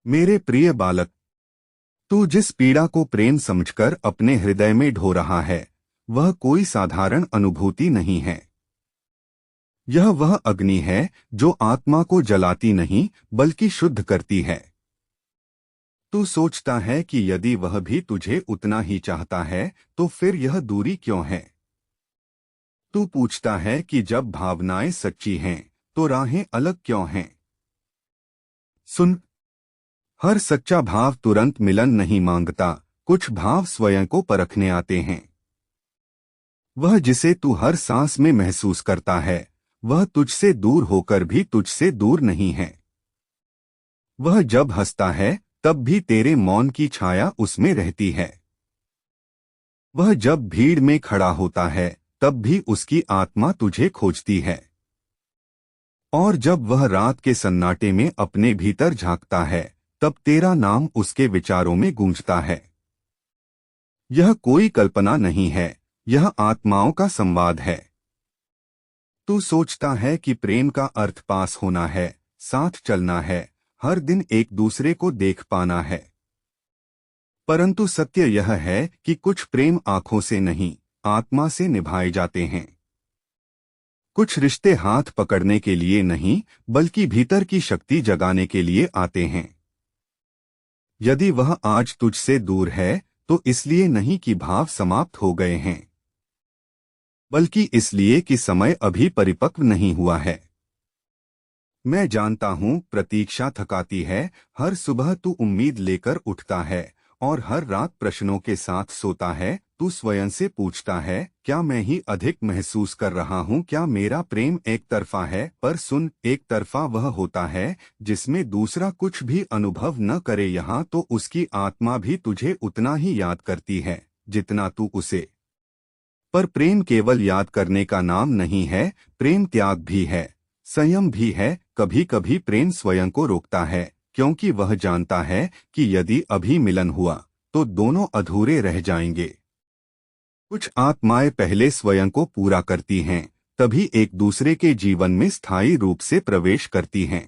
मेरे प्रिय बालक, तू जिस पीड़ा को प्रेम समझकर अपने हृदय में ढो रहा है, वह कोई साधारण अनुभूति नहीं है। यह वह अग्नि है जो आत्मा को जलाती नहीं बल्कि शुद्ध करती है। तू सोचता है कि यदि वह भी तुझे उतना ही चाहता है, तो फिर यह दूरी क्यों है? तू पूछता है कि जब भावनाएं सच्ची हैं, तो राहें अलग क्यों हैं? सुन, हर सच्चा भाव तुरंत मिलन नहीं मांगता। कुछ भाव स्वयं को परखने आते हैं। वह जिसे तू हर सांस में महसूस करता है, वह तुझसे दूर होकर भी तुझसे दूर नहीं है। वह जब हंसता है, तब भी तेरे मौन की छाया उसमें रहती है। वह जब भीड़ में खड़ा होता है, तब भी उसकी आत्मा तुझे खोजती है। और जब वह रात के सन्नाटे में अपने भीतर झांकता है, तब तेरा नाम उसके विचारों में गूंजता है। यह कोई कल्पना नहीं है, यह आत्माओं का संवाद है। तू सोचता है कि प्रेम का अर्थ पास होना है, साथ चलना है, हर दिन एक दूसरे को देख पाना है। परंतु सत्य यह है कि कुछ प्रेम आंखों से नहीं, आत्मा से निभाए जाते हैं। कुछ रिश्ते हाथ पकड़ने के लिए नहीं, बल्कि भीतर की शक्ति जगाने के लिए आते हैं। यदि वह आज तुझसे दूर है, तो इसलिए नहीं कि भाव समाप्त हो गए हैं, बल्कि इसलिए कि समय अभी परिपक्व नहीं हुआ है। मैं जानता हूँ प्रतीक्षा थकाती है। हर सुबह तू उम्मीद लेकर उठता है और हर रात प्रश्नों के साथ सोता है। तू स्वयं से पूछता है, क्या मैं ही अधिक महसूस कर रहा हूँ? क्या मेरा प्रेम एक तरफा है? पर सुन, एक तरफा वह होता है जिसमें दूसरा कुछ भी अनुभव न करे। यहाँ तो उसकी आत्मा भी तुझे उतना ही याद करती है जितना तू उसे। पर प्रेम केवल याद करने का नाम नहीं है, प्रेम त्याग भी है, संयम भी है। कभी कभी प्रेम स्वयं को रोकता है, क्योंकि वह जानता है कि यदि अभी मिलन हुआ, तो दोनों अधूरे रह जाएंगे। कुछ आत्माएं पहले स्वयं को पूरा करती हैं, तभी एक दूसरे के जीवन में स्थायी रूप से प्रवेश करती हैं।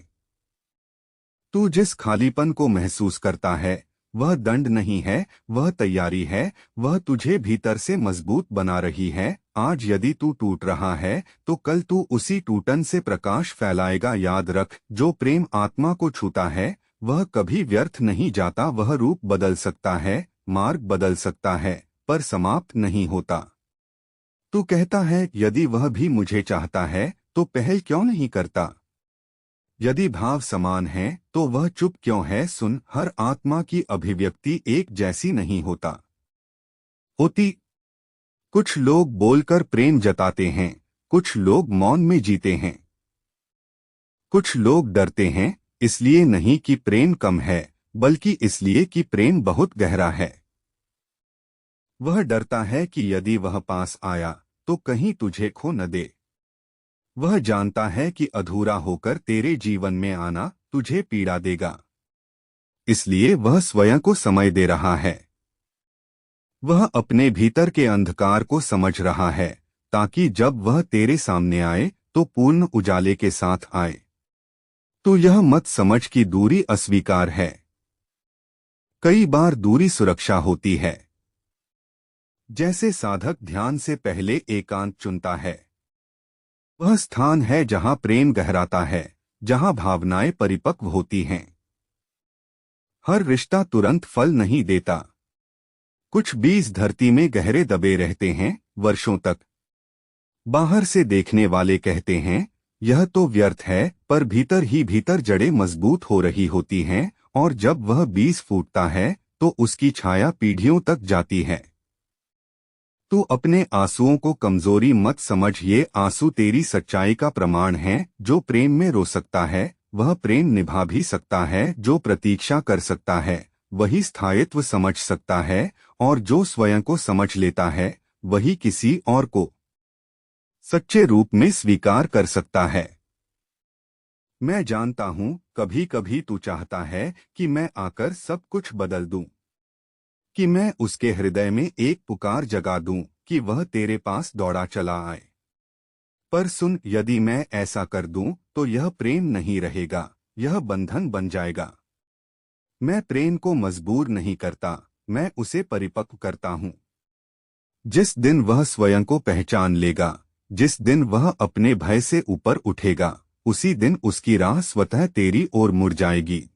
तू जिस खालीपन को महसूस करता है, वह दंड नहीं है, वह तैयारी है। वह तुझे भीतर से मजबूत बना रही है। आज यदि तू टूट रहा है, तो कल तू उसी टूटन से प्रकाश फैलाएगा। याद रख, जो प्रेम आत्मा को छूता है, वह कभी व्यर्थ नहीं जाता। वह रूप बदल सकता है, मार्ग बदल सकता है, पर समाप्त नहीं होता। तू कहता है, यदि वह भी मुझे चाहता है, तो पहल क्यों नहीं करता? यदि भाव समान है, तो वह चुप क्यों है? सुन, हर आत्मा की अभिव्यक्ति एक जैसी नहीं होती। कुछ लोग बोलकर प्रेम जताते हैं, कुछ लोग मौन में जीते हैं। कुछ लोग डरते हैं, इसलिए नहीं कि प्रेम कम है, बल्कि इसलिए कि प्रेम बहुत गहरा है। वह डरता है कि यदि वह पास आया, तो कहीं तुझे खो न दे। वह जानता है कि अधूरा होकर तेरे जीवन में आना तुझे पीड़ा देगा, इसलिए वह स्वयं को समय दे रहा है। वह अपने भीतर के अंधकार को समझ रहा है, ताकि जब वह तेरे सामने आए, तो पूर्ण उजाले के साथ आए। तो यह मत समझ कि दूरी अस्वीकार है। कई बार दूरी सुरक्षा होती है। जैसे साधक ध्यान से पहले एकांत चुनता है। वह स्थान है जहां प्रेम गहराता है, जहां भावनाएं परिपक्व होती हैं। हर रिश्ता तुरंत फल नहीं देता। कुछ बीज धरती में गहरे दबे रहते हैं, वर्षों तक। बाहर से देखने वाले कहते हैं, यह तो व्यर्थ है, पर भीतर ही भीतर जड़ें मजबूत हो रही होती हैं, और जब वह बीज फूटता है, तो उसकी छाया पीढ़ियों तक जाती है। तू अपने आंसुओं को कमजोरी मत समझ, ये आंसू तेरी सच्चाई का प्रमाण है। जो प्रेम में रो सकता है, वह प्रेम निभा भी सकता है। जो प्रतीक्षा कर सकता है, वही स्थायित्व समझ सकता है, और जो स्वयं को समझ लेता है, वही किसी और को सच्चे रूप में स्वीकार कर सकता है। मैं जानता हूँ, कभी कभी तू चाहता है कि मैं आकर सब कुछ बदल दूं, कि मैं उसके हृदय में एक पुकार जगा दूं, कि वह तेरे पास दौड़ा चला आए। पर सुन, यदि मैं ऐसा कर दूं, तो यह प्रेम नहीं रहेगा, यह बंधन बन जाएगा। मैं प्रेम को मजबूर नहीं करता, मैं उसे परिपक्व करता हूँ। जिस दिन वह स्वयं को पहचान लेगा, जिस दिन वह अपने भय से ऊपर उठेगा, उसी दिन उसकी राह स्वतः तेरी ओर मुड़ जाएगी।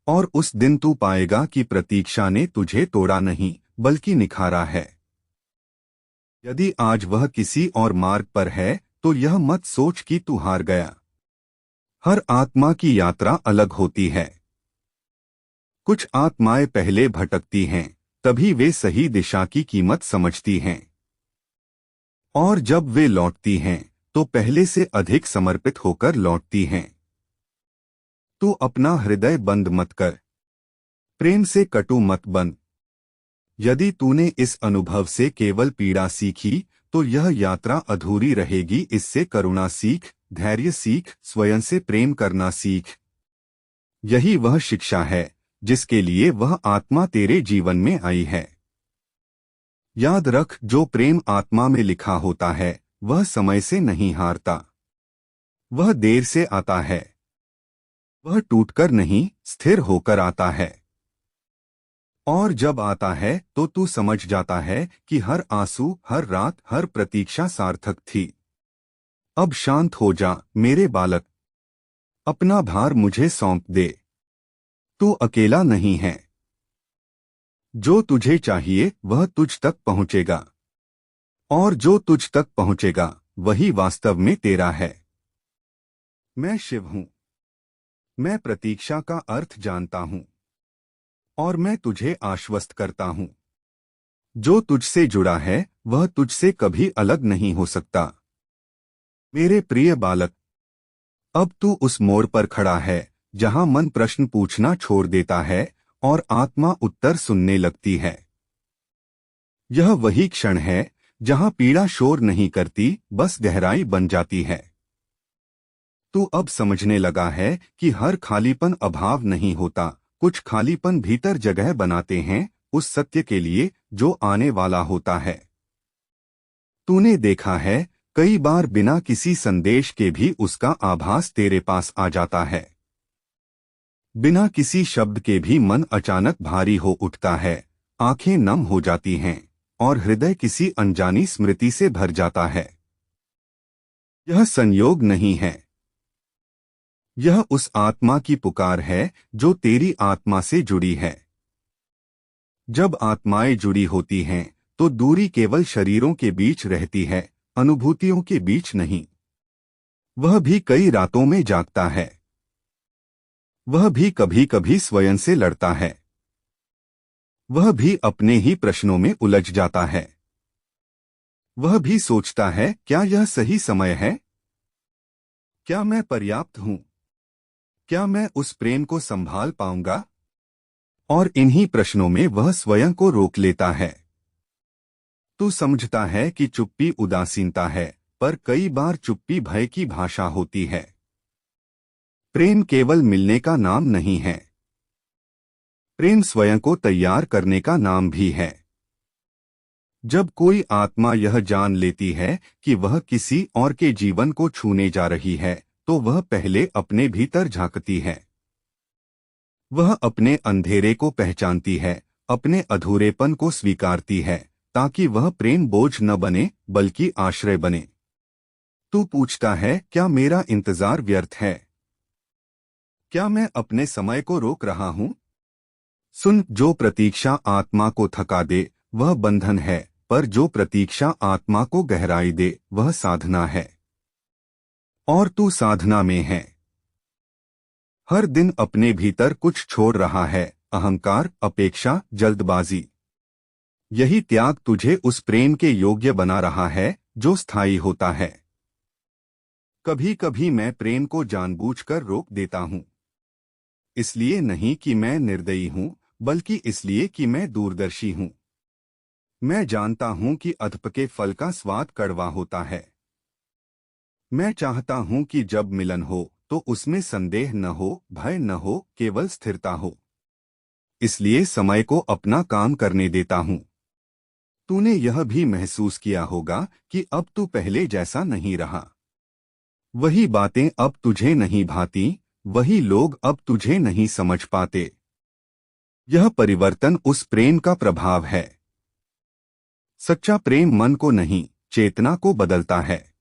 और उस दिन तू पाएगा कि प्रतीक्षा ने तुझे तोड़ा नहीं, बल्कि निखारा है। यदि आज वह किसी और मार्ग पर है, तो यह मत सोच कि तू हार गया। हर आत्मा की यात्रा अलग होती है। कुछ आत्माएं पहले भटकती हैं, तभी वे सही दिशा की कीमत समझती हैं। और जब वे लौटती हैं, तो पहले से अधिक समर्पित होकर लौटती हैं। तू अपना हृदय बंद मत कर, प्रेम से कटु मत बन। यदि तूने इस अनुभव से केवल पीड़ा सीखी, तो यह यात्रा अधूरी रहेगी। इससे करुणा सीख, धैर्य सीख, स्वयं से प्रेम करना सीख। यही वह शिक्षा है जिसके लिए वह आत्मा तेरे जीवन में आई है। याद रख, जो प्रेम आत्मा में लिखा होता है, वह समय से नहीं हारता। वह देर से आता है। वह टूटकर नहीं, स्थिर होकर आता है। और जब आता है तो तू समझ जाता है कि हर आंसू, हर रात, हर प्रतीक्षा सार्थक थी। अब शांत हो जा मेरे बालक, अपना भार मुझे सौंप दे। तू अकेला नहीं है। जो तुझे चाहिए वह तुझ तक पहुंचेगा, और जो तुझ तक पहुंचेगा वही वास्तव में तेरा है। मैं शिव हूं। मैं प्रतीक्षा का अर्थ जानता हूं, और मैं तुझे आश्वस्त करता हूं, जो तुझसे जुड़ा है वह तुझसे कभी अलग नहीं हो सकता। मेरे प्रिय बालक, अब तू उस मोड़ पर खड़ा है जहां मन प्रश्न पूछना छोड़ देता है और आत्मा उत्तर सुनने लगती है। यह वही क्षण है जहां पीड़ा शोर नहीं करती, बस गहराई बन जाती है। तू अब समझने लगा है कि हर खालीपन अभाव नहीं होता, कुछ खालीपन भीतर जगह बनाते हैं उस सत्य के लिए जो आने वाला होता है। तूने देखा है, कई बार बिना किसी संदेश के भी उसका आभास तेरे पास आ जाता है। बिना किसी शब्द के भी मन अचानक भारी हो उठता है, आंखें नम हो जाती हैं, और हृदय किसी अनजानी स्मृति से भर जाता है। यह संयोग नहीं है। यह उस आत्मा की पुकार है जो तेरी आत्मा से जुड़ी है। जब आत्माएं जुड़ी होती हैं, तो दूरी केवल शरीरों के बीच रहती है, अनुभूतियों के बीच नहीं। वह भी कई रातों में जागता है। वह भी कभी कभी स्वयं से लड़ता है। वह भी अपने ही प्रश्नों में उलझ जाता है। वह भी सोचता है, क्या यह सही समय है? क्या मैं पर्याप्त हूं? क्या मैं उस प्रेम को संभाल पाऊंगा? और इन्हीं प्रश्नों में वह स्वयं को रोक लेता है। तू समझता है कि चुप्पी उदासीनता है, पर कई बार चुप्पी भय की भाषा होती है। प्रेम केवल मिलने का नाम नहीं है। प्रेम स्वयं को तैयार करने का नाम भी है। जब कोई आत्मा यह जान लेती है कि वह किसी और के जीवन को छूने जा रही है, तो वह पहले अपने भीतर झांकती है। वह अपने अंधेरे को पहचानती है, अपने अधूरेपन को स्वीकारती है, ताकि वह प्रेम बोझ न बने बल्कि आश्रय बने। तू पूछता है, क्या मेरा इंतजार व्यर्थ है? क्या मैं अपने समय को रोक रहा हूं? सुन, जो प्रतीक्षा आत्मा को थका दे वह बंधन है, पर जो प्रतीक्षा आत्मा को गहराई दे वह साधना है। और तू साधना में है। हर दिन अपने भीतर कुछ छोड़ रहा है, अहंकार, अपेक्षा, जल्दबाजी। यही त्याग तुझे उस प्रेम के योग्य बना रहा है जो स्थायी होता है। कभी कभी मैं प्रेम को जानबूझकर रोक देता हूं, इसलिए नहीं कि मैं निर्दयी हूं, बल्कि इसलिए कि मैं दूरदर्शी हूं। मैं जानता हूं कि अधपके फल का स्वाद कड़वा होता है। मैं चाहता हूं कि जब मिलन हो तो उसमें संदेह न हो, भय न हो, केवल स्थिरता हो। इसलिए समय को अपना काम करने देता हूं। तूने यह भी महसूस किया होगा कि अब तू पहले जैसा नहीं रहा। वही बातें अब तुझे नहीं भाती, वही लोग अब तुझे नहीं समझ पाते। यह परिवर्तन उस प्रेम का प्रभाव है। सच्चा प्रेम मन को नहीं, चेतना को बदलता है।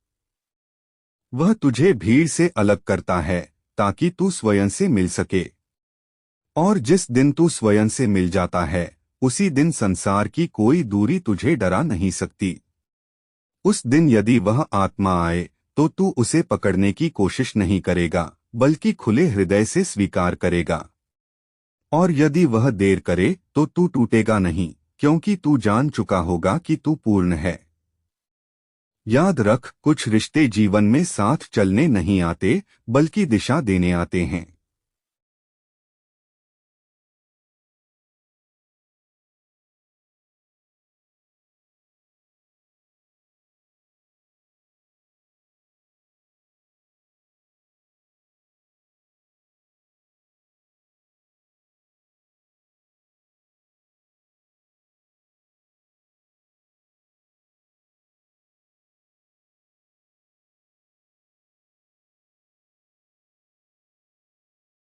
वह तुझे भीड़ से अलग करता है ताकि तू स्वयं से मिल सके। और जिस दिन तू स्वयं से मिल जाता है, उसी दिन संसार की कोई दूरी तुझे डरा नहीं सकती। उस दिन यदि वह आत्मा आए तो तू उसे पकड़ने की कोशिश नहीं करेगा, बल्कि खुले हृदय से स्वीकार करेगा। और यदि वह देर करे तो तू टूटेगा नहीं, क्योंकि तू जान चुका होगा कि तू पूर्ण है। याद रख, कुछ रिश्ते जीवन में साथ चलने नहीं आते, बल्कि दिशा देने आते हैं।